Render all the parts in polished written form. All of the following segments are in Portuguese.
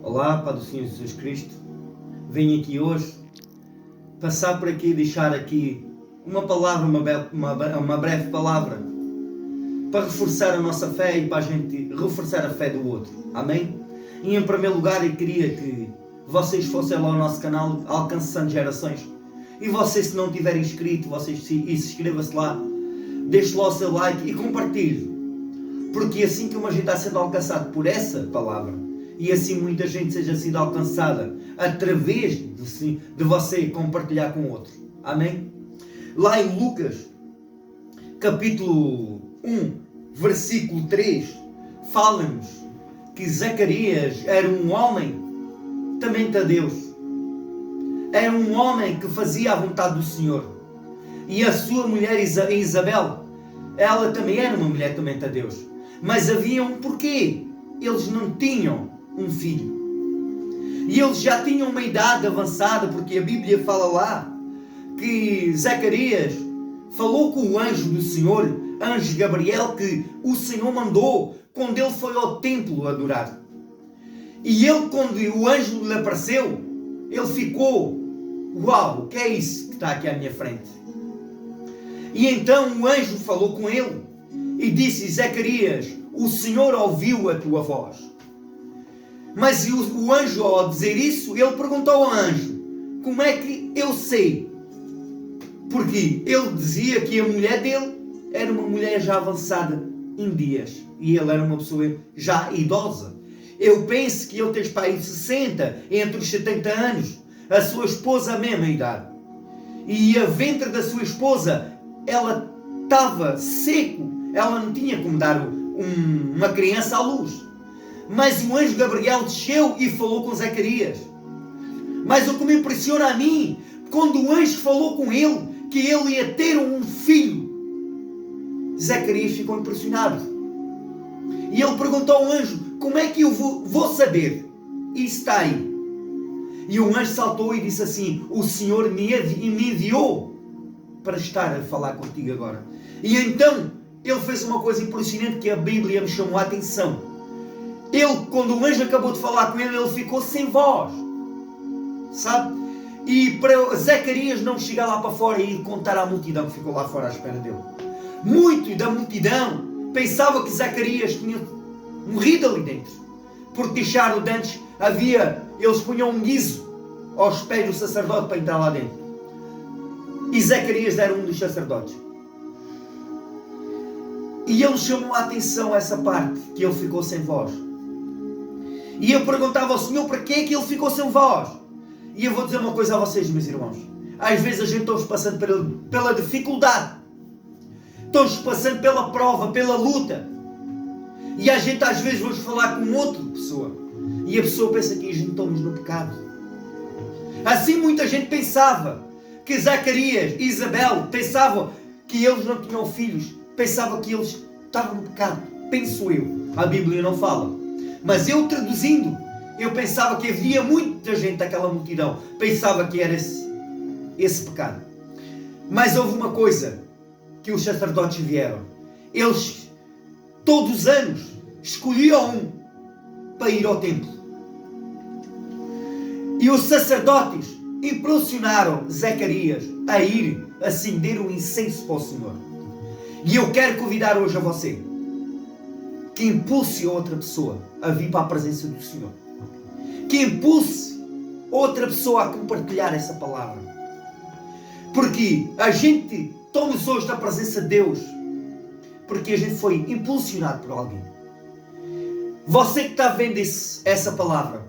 Olá, Pai do Senhor Jesus Cristo. Venho aqui hoje passar por aqui e deixar aqui uma palavra, uma breve palavra para reforçar a nossa fé e para a gente reforçar a fé do outro. Amém? E em primeiro lugar eu queria que vocês fossem lá ao nosso canal Alcançando Gerações. E você, se não tiver inscrito, inscreva-se lá, deixe lá o seu like e compartilhe. Porque assim que uma gente está sendo alcançado por essa palavra, e assim muita gente seja sido alcançada através de você compartilhar com outro. Amém? Lá em Lucas, capítulo 1, versículo 3, fala-nos que Zacarias era um homem temente a Deus. Era um homem que fazia a vontade do Senhor. E a sua mulher Isabel, ela também era uma mulher temente a Deus. Mas havia um porquê. Eles não tinham um filho. E eles já tinham uma idade avançada, porque a Bíblia fala lá que Zacarias falou com o anjo do Senhor, anjo Gabriel, que o Senhor mandou quando ele foi ao templo adorar. E ele, quando o anjo lhe apareceu, ele ficou: uau, o que é isso que está aqui à minha frente? E então o anjo falou com ele e disse: Zacarias, o Senhor ouviu a tua voz. Mas o anjo, ao dizer isso, ele perguntou ao anjo: como é que eu sei? Porque ele dizia que a mulher dele era uma mulher já avançada em dias. E ele era uma pessoa já idosa. Eu penso que ele tem para aí 60, entre os 70 anos. A sua esposa a mesma idade. E a ventre da sua esposa, ela estava seco. Ela não tinha como dar uma criança à luz. Mas o anjo Gabriel desceu e falou com Zacarias. Mas o que me impressiona a mim, quando o anjo falou com ele, que ele ia ter um filho, Zacarias ficou impressionado. E ele perguntou ao anjo: como é que eu vou saber? Isso está aí. E o anjo saltou e disse assim: o Senhor me enviou para estar a falar contigo agora. E então ele fez uma coisa impressionante que a Bíblia me chamou a atenção. Ele, quando o anjo acabou de falar com ele, ele ficou sem voz. Sabe? E para Zacarias não chegar lá para fora e contar à multidão que ficou lá fora à espera dele. Muito da multidão pensava que Zacarias tinha morrido ali dentro. Porque deixaram de antes, eles punham um guiso aos pés do sacerdote para entrar lá dentro. E Zacarias era um dos sacerdotes. E ele chamou a atenção a essa parte, que ele ficou sem voz. E eu perguntava ao Senhor para que é que ele ficou sem voz. E eu vou dizer uma coisa a vocês, meus irmãos. Às vezes a gente está passando pela dificuldade. Estamos passando pela prova, pela luta. E a gente às vezes vamos falar com outra pessoa. E a pessoa pensa que a gente estamos no pecado. Assim muita gente pensava que Zacarias e Isabel pensavam que eles não tinham filhos. Pensava que eles estavam no pecado. Penso eu. A Bíblia não fala. Mas eu traduzindo, eu pensava que havia muita gente daquela multidão. Pensava que era esse pecado. Mas houve uma coisa que os sacerdotes vieram. Eles, todos os anos, escolhiam um para ir ao templo. E os sacerdotes impulsionaram Zacarias a ir acender o incenso para o Senhor. E eu quero convidar hoje a você que impulse outra pessoa a vir para a presença do Senhor. Que impulse outra pessoa a compartilhar essa palavra. Porque a gente estamos hoje na presença de Deus porque a gente foi impulsionado por alguém. Você que está vendo essa palavra,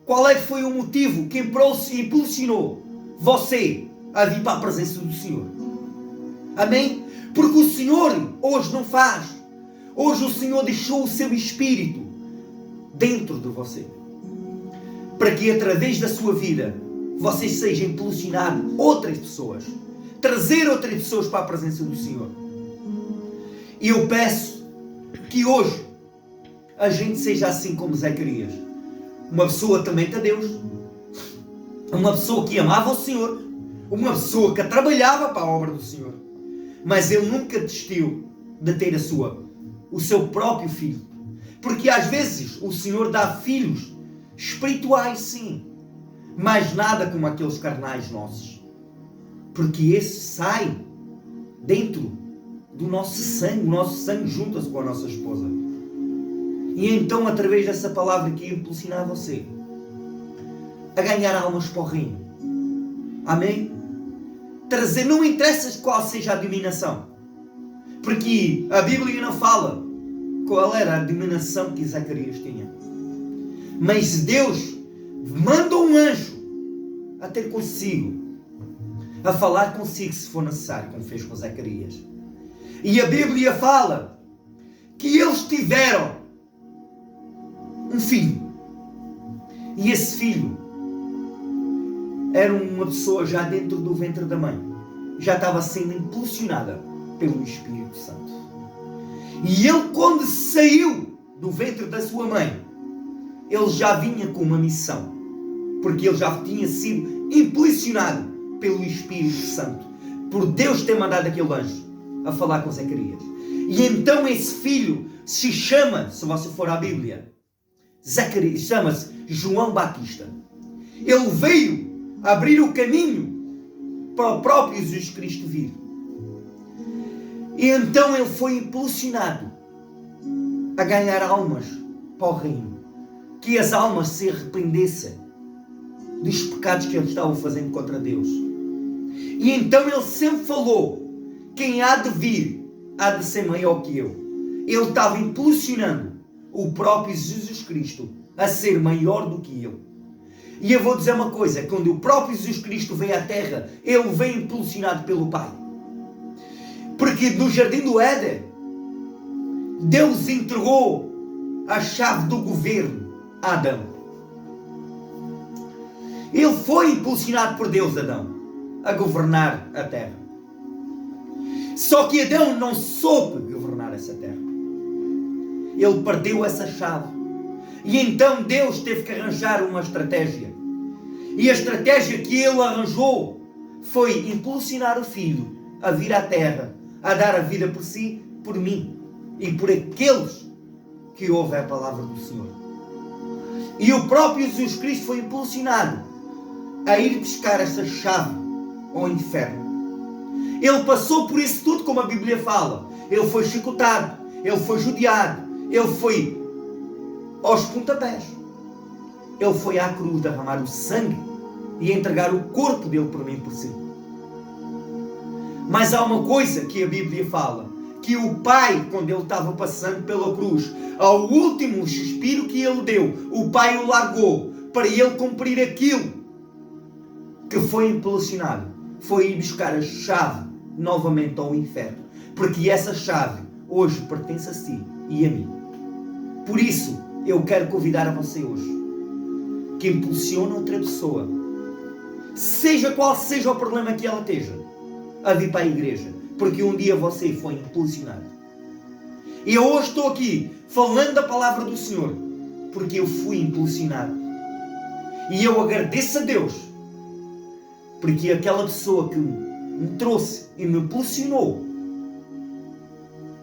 qual é que foi o motivo que impulsionou você a vir para a presença do Senhor? Amém? Porque o Senhor hoje não faz. Hoje o Senhor deixou o seu Espírito dentro de você. Para que através da sua vida você seja impulsionado outras pessoas. Trazer outras pessoas para a presença do Senhor. E eu peço que hoje a gente seja assim como Zacarias. Uma pessoa temente a Deus. Uma pessoa que amava o Senhor. Uma pessoa que trabalhava para a obra do Senhor. Mas ele nunca desistiu de ter o seu próprio filho. Porque às vezes o Senhor dá filhos espirituais, sim, mas nada como aqueles carnais nossos, porque esse sai dentro do nosso sangue. O nosso sangue junta-se com a nossa esposa. E então, através dessa palavra que ia impulsionar você a ganhar almas para o reino. Amém? Trazer, não interessa qual seja a denominação, porque a Bíblia não fala qual era a denominação que Zacarias tinha. Mas Deus manda um anjo a ter consigo, a falar consigo se for necessário, como fez com Zacarias. E a Bíblia fala que eles tiveram um filho. E esse filho era uma pessoa já dentro do ventre da mãe. Já estava sendo impulsionada pelo Espírito Santo. E ele, quando saiu do ventre da sua mãe, ele já vinha com uma missão. Porque ele já tinha sido impulsionado pelo Espírito Santo. Por Deus ter mandado aquele anjo a falar com Zacarias. E então esse filho se chama, se você for à Bíblia, Zacarias, chama-se João Batista. Ele veio abrir o caminho para o próprio Jesus Cristo vir. E então ele foi impulsionado a ganhar almas para o reino. Que as almas se arrependessem dos pecados que eles estavam fazendo contra Deus. E então ele sempre falou: quem há de vir há de ser maior que eu. Ele estava impulsionando o próprio Jesus Cristo a ser maior do que eu. E eu vou dizer uma coisa: quando o próprio Jesus Cristo veio à Terra, ele veio impulsionado pelo Pai. Porque no Jardim do Éden, Deus entregou a chave do governo a Adão. Ele foi impulsionado por Deus, Adão, a governar a terra. Só que Adão não soube governar essa terra. Ele perdeu essa chave. E então Deus teve que arranjar uma estratégia. E a estratégia que ele arranjou foi impulsionar o Filho a vir à terra, a dar a vida por si, por mim e por aqueles que ouvem a palavra do Senhor. E o próprio Jesus Cristo foi impulsionado a ir buscar essa chave ao inferno. Ele passou por isso tudo, como a Bíblia fala. Ele foi chicotado, ele foi judiado, ele foi aos pontapés. Ele foi à cruz derramar o sangue e entregar o corpo dele por mim e por si. Mas há uma coisa que a Bíblia fala, que o Pai, quando ele estava passando pela cruz, ao último suspiro que ele deu, o Pai o largou para ele cumprir aquilo que foi impulsionado. Foi ir buscar a chave novamente ao inferno. Porque essa chave hoje pertence a si e a mim. Por isso, eu quero convidar a você hoje, que impulsione outra pessoa, seja qual seja o problema que ela esteja, a vir para a igreja. Porque um dia você foi impulsionado. E eu hoje estou aqui falando da palavra do Senhor, porque eu fui impulsionado. E eu agradeço a Deus, porque aquela pessoa que me trouxe e me impulsionou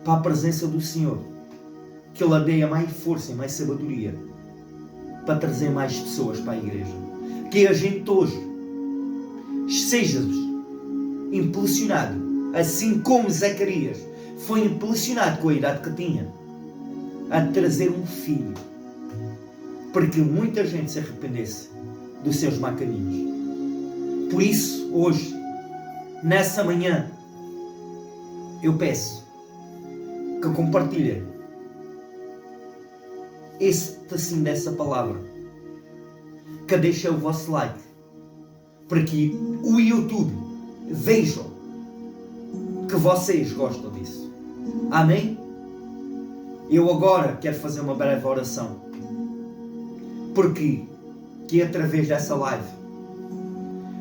para a presença do Senhor, que Ele dê mais força e mais sabedoria para trazer mais pessoas para a igreja. Que a gente hoje seja impulsionado, assim como Zacarias foi impulsionado com a idade que tinha, a trazer um filho, porque muita gente se arrependesse dos seus maus caminhos. Por isso, hoje, nessa manhã, eu peço que compartilhem assim dessa palavra, que deixem o vosso like, para que o YouTube vejam que vocês gostam disso. Amém? Eu agora quero fazer uma breve oração, porque que através dessa live,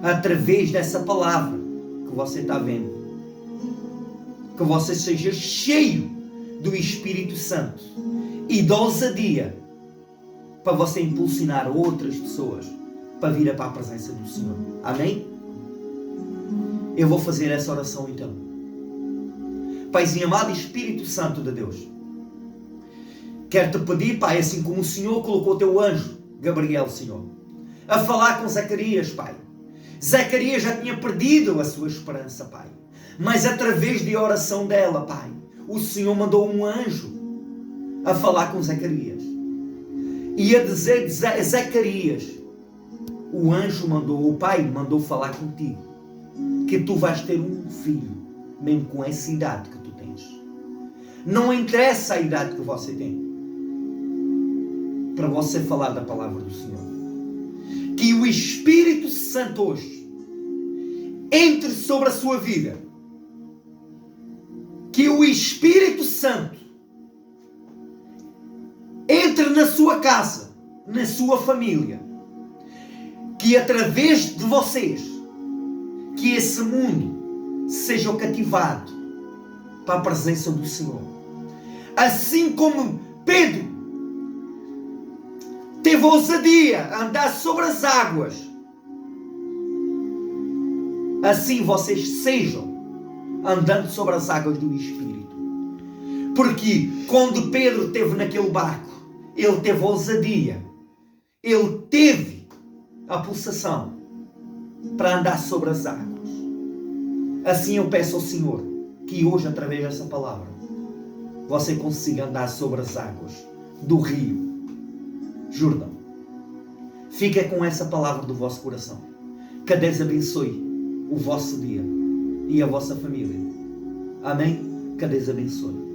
através dessa palavra que você está vendo, que você seja cheio do Espírito Santo e de ousadia para você impulsionar outras pessoas para vir para a presença do Senhor. Amém? Eu vou fazer essa oração então. Paizinho amado, Espírito Santo de Deus, quero-te pedir, Pai, assim como o Senhor colocou o teu anjo Gabriel, Senhor, a falar com Zacarias, Pai. Zacarias já tinha perdido a sua esperança, Pai. Mas através de oração dela, Pai, o Senhor mandou um anjo a falar com Zacarias. E a dizer, Zacarias, o anjo mandou, o Pai mandou falar contigo, que tu vais ter um filho, mesmo com essa idade que tu tens. Não interessa a idade que você tem, para você falar da palavra do Senhor. Que o Espírito Santo hoje entre sobre a sua vida. Que o Espírito Santo entre na sua casa, na sua família. Que através de vocês, que esse mundo seja cativado para a presença do Senhor. Assim como Pedro teve ousadia a andar sobre as águas, assim vocês sejam andando sobre as águas do Espírito. Porque quando Pedro esteve naquele barco, ele teve ousadia, ele teve a pulsação para andar sobre as águas. Assim eu peço ao Senhor que hoje, através dessa palavra, você consiga andar sobre as águas do rio Jordão. Fica com essa palavra do vosso coração. Que Deus abençoe o vosso dia e a vossa família. Amém? Que Deus abençoe.